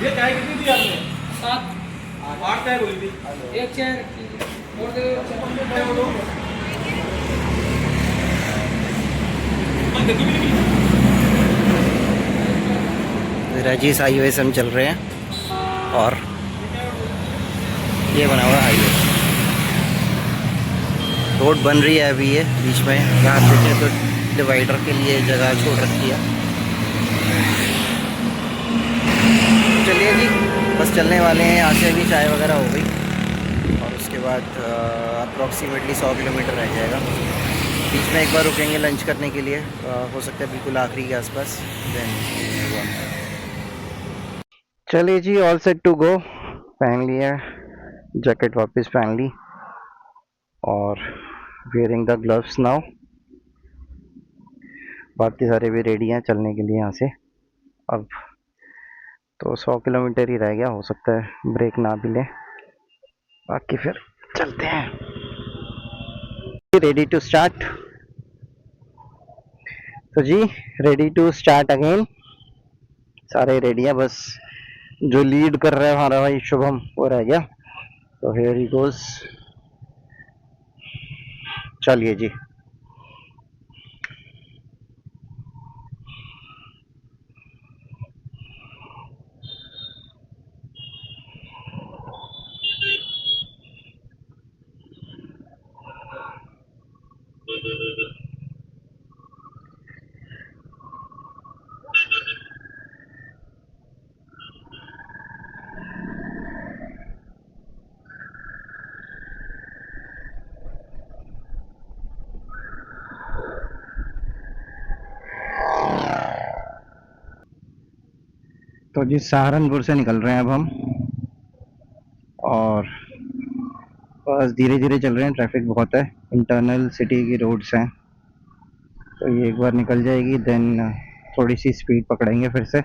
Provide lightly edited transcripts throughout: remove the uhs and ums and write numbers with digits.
ये चाय कितनी दी आपने? 7 8 चाय बोली थी। एक चाय और दे चाय बोलो। देखो भी नहीं। राजेश हाईवे से हम चल रहे हैं और ये बना हुआ हाईवे, रोड बन रही है अभी। ये बीच में यहाँ देखें तो डिवाइडर के लिए जगह छोड़ रखी है। चलिए जी, बस चलने वाले हैं। यहाँ से अभी चाय वगैरह हो गई और उसके बाद अप्रॉक्सीमेटली 100 किलोमीटर रह जाएगा। बीच में एक बार रुकेंगे लंच करने के लिए, हो सकता है बिल्कुल आखिरी के आसपास। देन चलिए जी, ऑल सेट टू गो। पहन लिया, जैकेट वापस पहन ली और वेयरिंग द ग्लव्स नाउ। बाकी सारे भी रेडी हैं चलने के लिए यहाँ से। अब तो 100 किलोमीटर ही रह गया, हो सकता है ब्रेक ना भी ले, बाकी फिर चलते हैं। Ready to start. तो जी, रेडी टू स्टार्ट अगेन। सारे रेडी हैं, बस जो लीड कर रहा है हमारा भाई शुभम वो रह गया। तो हियर ही गोज। चलिए जी। तो जी सहारनपुर से निकल रहे हैं अब हम और बस धीरे धीरे चल रहे हैं। ट्रैफिक बहुत है, इंटरनल सिटी की रोड्स हैं, तो ये एक बार निकल जाएगी देन थोड़ी सी स्पीड पकड़ेंगे फिर से।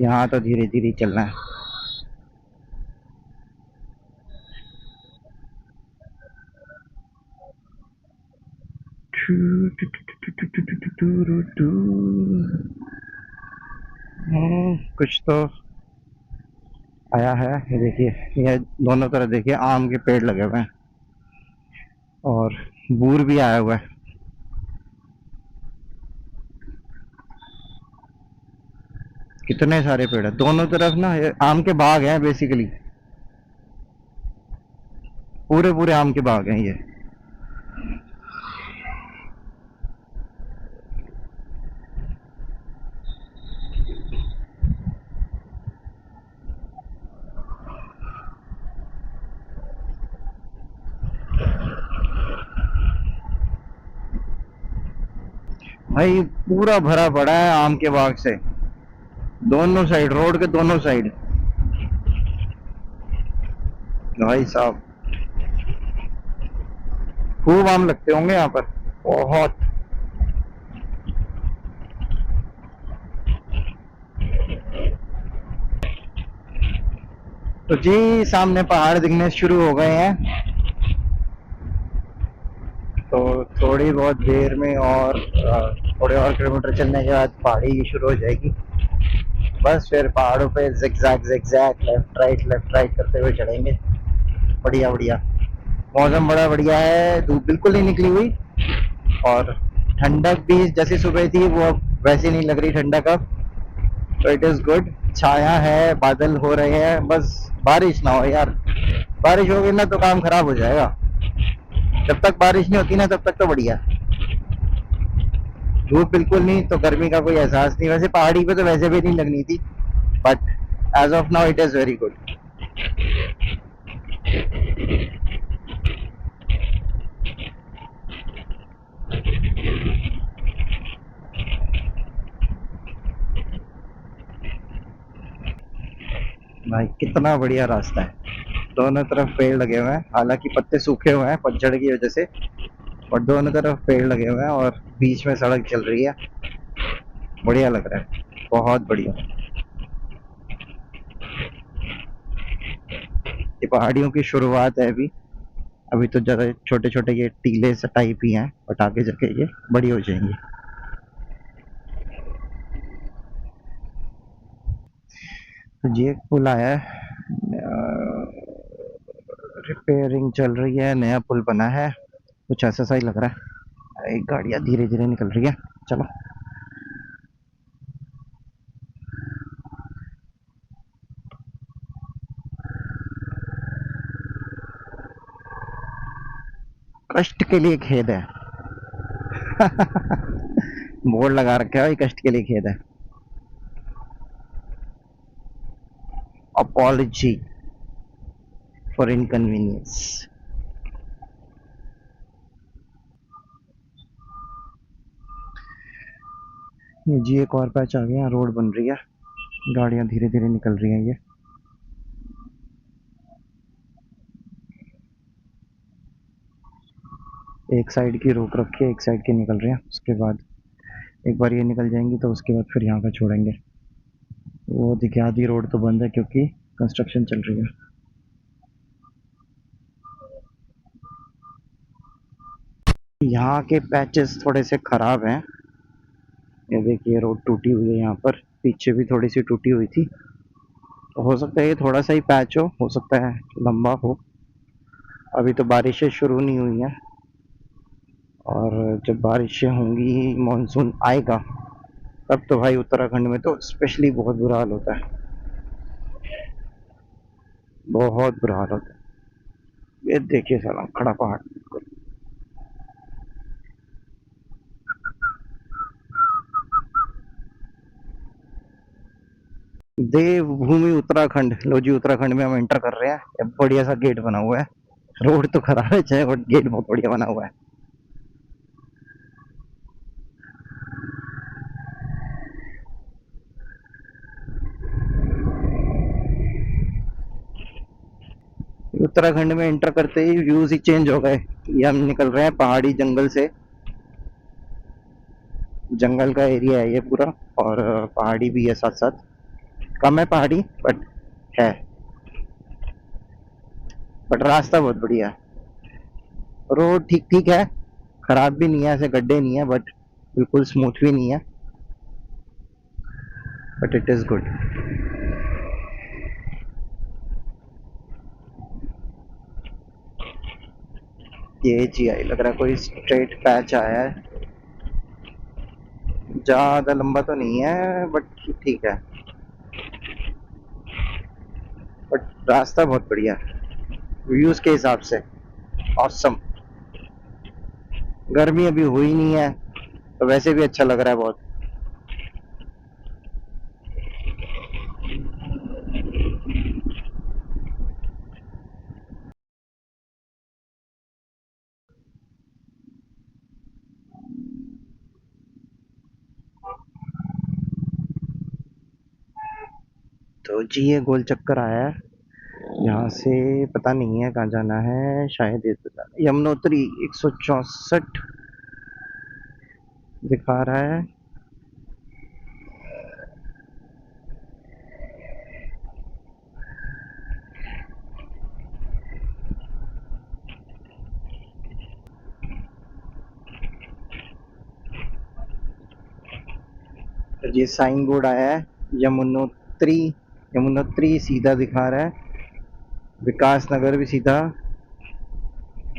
यहाँ तो धीरे धीरे चलना है। कुछ तो आया है, ये देखिए, ये दोनों तरफ देखिए आम के पेड़ लगे हुए हैं और बूर भी आया हुआ है। कितने सारे पेड़ है दोनों तरफ ना, ये आम के बाग हैं बेसिकली, पूरे पूरे आम के बाग हैं ये। भाई पूरा भरा पड़ा है आम के बाग से, दोनों साइड, रोड के दोनों साइड। भाई साहब खूब आम लगते होंगे यहाँ पर, बहुत। तो जी सामने पहाड़ दिखने शुरू हो गए हैं, तो थोड़ी बहुत देर में और थोड़े और किलोमीटर चलने के बाद पहाड़ी शुरू हो जाएगी। बस फिर पहाड़ों पे जिगजैग जिगजैग लेफ्ट राइट करते हुए चढ़ेंगे। बढ़िया बढ़िया, मौसम बड़ा बढ़िया है, धूप बिल्कुल नहीं निकली हुई और ठंडक भी जैसी सुबह थी वो अब वैसी नहीं लग रही ठंडक अब। तो इट इज गुड। छाया है, बादल हो रहे हैं, बस बारिश ना हो यार। बारिश होगी ना तो काम खराब हो जाएगा। जब तक बारिश नहीं होती ना तब तक तो बढ़िया। धूप बिल्कुल नहीं तो गर्मी का कोई एहसास नहीं। वैसे पहाड़ी पे तो वैसे भी नहीं लगनी थी, but as of now it is very good. भाई कितना बढ़िया रास्ता है, दोनों तरफ पेड़ लगे हुए हैं, हालांकि पत्ते सूखे हुए हैं पतझड़ की वजह से, और दोनों तरफ पेड़ लगे हुए हैं और बीच में सड़क चल रही है। बढ़िया लग रहा है, बहुत बढ़िया। ये पहाड़ियों की शुरुआत है अभी, अभी तो ज़्यादा छोटे छोटे ये टीले से टाइप ही हैं, बट आगे जाके ये बड़ी हो जाएंगी। तो ये एक पुल आया है, रिपेयरिंग चल रही है, नया पुल बना है, कुछ ऐसा सा ही लग रहा है। एक गाड़ियाँ धीरे धीरे निकल रही है, चलो। कष्ट के लिए खेद है। बोर्ड लगा रखे है, कष्ट के लिए खेद है। Apology for inconvenience. ये जी एक और पैच आ गया, रोड बन रही है, गाड़ियां धीरे धीरे निकल रही हैं। ये एक साइड की रोक रखी है, एक साइड की निकल रही है, उसके बाद एक बार ये निकल जाएंगी तो उसके बाद फिर यहाँ का छोड़ेंगे। वो दिखे आधी रोड तो बंद है क्योंकि कंस्ट्रक्शन चल रही है। यहाँ के पैचेस थोड़े से खराब हैं। ये देखिए रोड टूटी हुई है, यहाँ पर पीछे भी थोड़ी सी टूटी हुई थी, तो हो सकता है ये थोड़ा सा ही पैच हो सकता है लंबा हो। अभी तो बारिशें शुरू नहीं हुई हैं, और जब बारिशें होंगी, मानसून आएगा, तब तो भाई उत्तराखंड में तो स्पेशली बहुत बुरा हाल होता है, बहुत बुरा हाल होता है। ये देखिए साला खड़ा पहाड़। देवभूमि उत्तराखंड, लो जी उत्तराखंड में हम एंटर कर रहे हैं। ये बढ़िया सा गेट बना हुआ है, रोड तो खराब है चाहे, बट गेट बहुत बढ़िया बना हुआ है। उत्तराखंड में एंटर करते ही व्यूज ही चेंज हो गए। ये हम निकल रहे हैं पहाड़ी जंगल से, जंगल का एरिया है ये पूरा, और पहाड़ी भी है साथ साथ, कम है पहाड़ी बट है। बट रास्ता बहुत बढ़िया है, रोड ठीक ठीक है, खराब भी नहीं है, ऐसे गड्ढे नहीं है, बट बिल्कुल स्मूथ भी नहीं है, बट इट इज गुड। ये GI लग रहा है, कोई स्ट्रेट पैच आया है, ज्यादा लंबा तो नहीं है बट ठीक है, बट रास्ता बहुत बढ़िया है व्यूज के हिसाब से, ऑसम। गर्मी अभी हुई नहीं है तो वैसे भी अच्छा लग रहा है बहुत। तो जी ये गोल चक्कर आया है, यहाँ से पता नहीं है कहाँ जाना है, शायद ये यमुनोत्री 164 दिखा रहा है। ये साइन बोर्ड आया है, यमुनोत्री, यमुनोत्री सीधा दिखा रहा है, विकास नगर भी सीधा,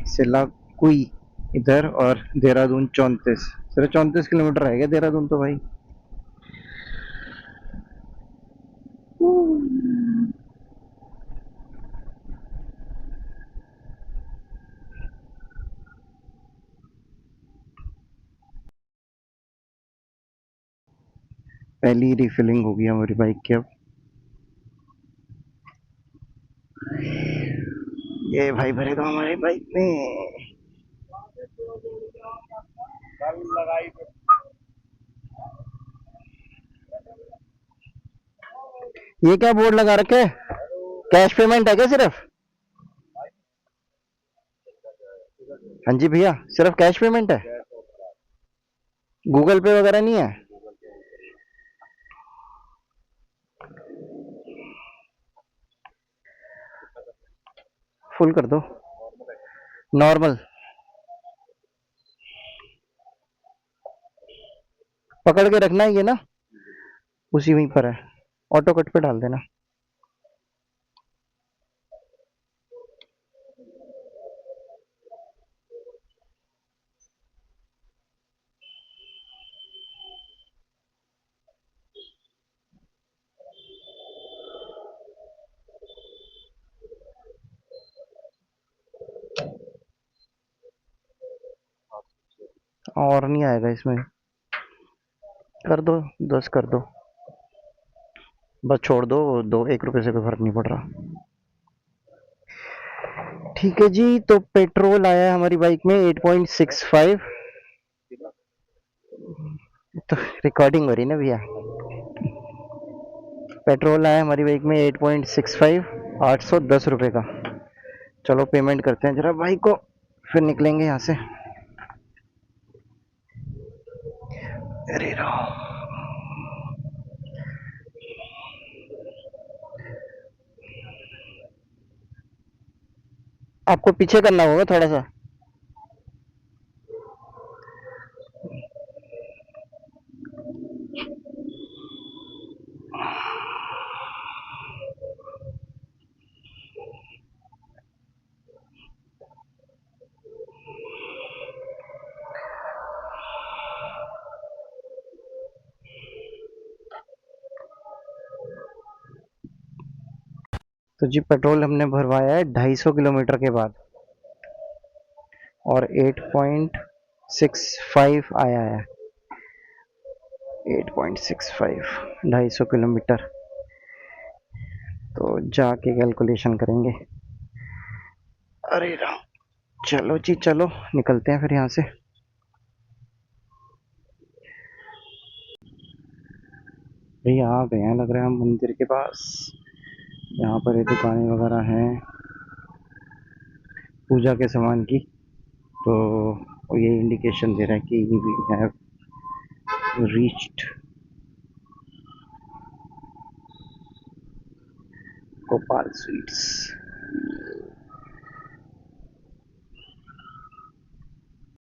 सिलाकुई इधर, और देहरादून 34, सिर्फ 34 किलोमीटर रह गया देहरादून तो भाई। पहली रिफिलिंग होगी हमारी बाइक की अब। ये भाई भरेगा हमारी बाइक में। ये क्या बोर्ड लगा रखे, कैश पेमेंट है क्या सिर्फ? हाँ जी भैया, सिर्फ कैश पेमेंट है, गूगल पे वगैरह नहीं है? फुल कर दो, नॉर्मल पकड़ के रखना है ये ना, उसी वहीं पर है, ऑटो कट पे डाल देना। और नहीं आएगा इसमें, कर दो 10 कर दो, बस छोड़ दो, दो 1 रुपए से कोई फर्क नहीं पड़ रहा। ठीक है जी, तो पेट्रोल आया है हमारी बाइक में 8.65। तो रिकॉर्डिंग हो रही ना भैया। पेट्रोल आया हमारी बाइक में 8.65, 810 रुपये का। चलो पेमेंट करते हैं जरा बाइक को, फिर निकलेंगे यहाँ से। अरे राम, आपको पीछे करना होगा थोड़ा सा। तो जी पेट्रोल हमने भरवाया है 250 किलोमीटर के बाद, और 8.65 आया है। 8.65, 250 किलोमीटर। तो जाके कैलकुलेशन करेंगे। अरे राम, चलो जी चलो, निकलते हैं फिर यहाँ से। भैया आ गए हैं लग रहा है हम मंदिर के पास। यहाँ पर ये दुकानें वगैरह हैं पूजा के सामान की, तो ये इंडिकेशन दे रहा है कि we have reached Gopal Sweets.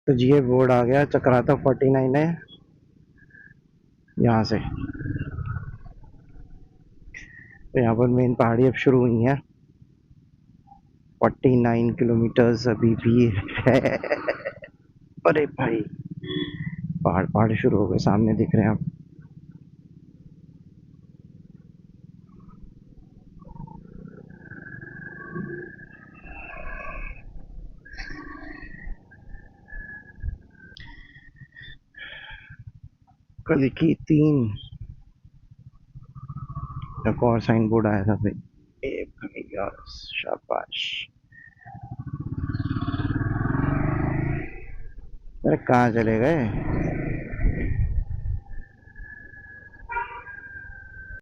तो जी ये बोर्ड आ गया, चक्राता 49 है यहाँ से। तो यहाँ पर मेन पहाड़ी अब शुरू हुई है, 49 किलोमीटर्स अभी भी है। अरे भाई, पहाड़ पहाड़ शुरू हो गए, सामने दिख रहे हैं आप। कल की 3, एक और साइन बोर्ड आया था भाई, एक यार, शाबाश। अरे कहाँ चले गए?